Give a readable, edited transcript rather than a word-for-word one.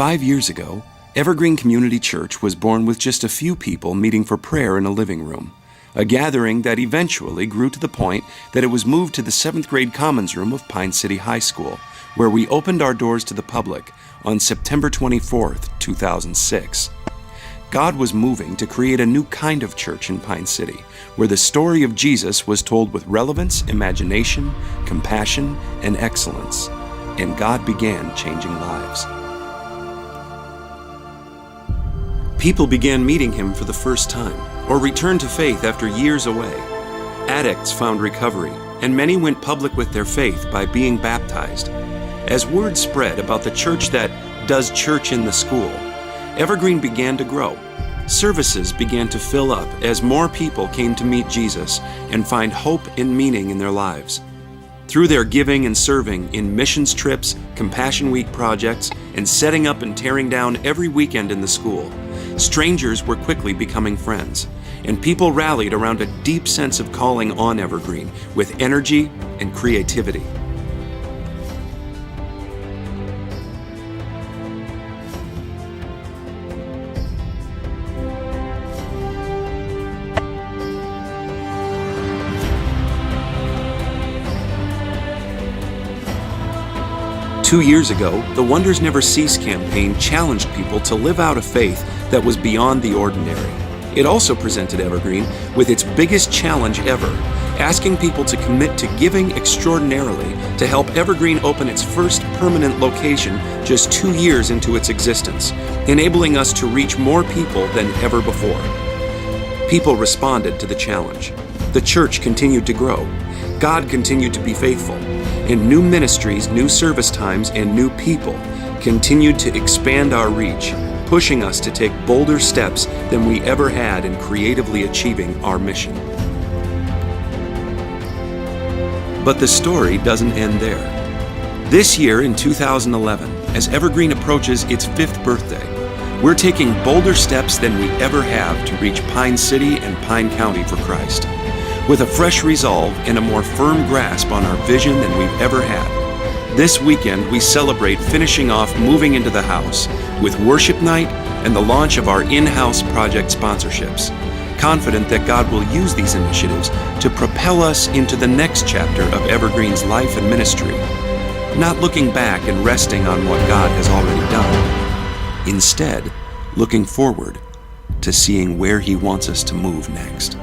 5 years ago, Evergreen Community Church was born with just a few people meeting for prayer in a living room, a gathering that eventually grew to the point that it was moved to the 7th grade commons room of Pine City High School, where we opened our doors to the public on September 24th, 2006. God was moving to create a new kind of church in Pine City, where the story of Jesus was told with relevance, imagination, compassion, and excellence, and God began changing lives. People began meeting him for the first time, or returned to faith after years away. Addicts found recovery, and many went public with their faith by being baptized. As word spread about the church that does church in the school, Evergreen began to grow. Services began to fill up as more people came to meet Jesus and find hope and meaning in their lives. Through their giving and serving in missions trips, Compassion Week projects, and setting up and tearing down every weekend in the school, strangers were quickly becoming friends, and people rallied around a deep sense of calling on Evergreen with energy and creativity. Two years ago, the Wonders Never Cease campaign challenged people to live out a faith that was beyond the ordinary. It also presented Evergreen with its biggest challenge ever, asking people to commit to giving extraordinarily to help Evergreen open its first permanent location just 2 years into its existence, enabling us to reach more people than ever before. People responded to the challenge. The church continued to grow. God continued to be faithful. And new ministries, new service times, and new people continued to expand our reach, pushing us to take bolder steps than we ever had in creatively achieving our mission. But the story doesn't end there. This year in 2011, as Evergreen approaches its 5th birthday, we're taking bolder steps than we ever have to reach Pine City and Pine County for Christ, with a fresh resolve and a more firm grasp on our vision than we've ever had. This weekend, we celebrate finishing off moving into the house with worship night and the launch of our in-house project sponsorships, confident that God will use these initiatives to propel us into the next chapter of Evergreen's life and ministry, not looking back and resting on what God has already done. Instead, looking forward to seeing where He wants us to move next.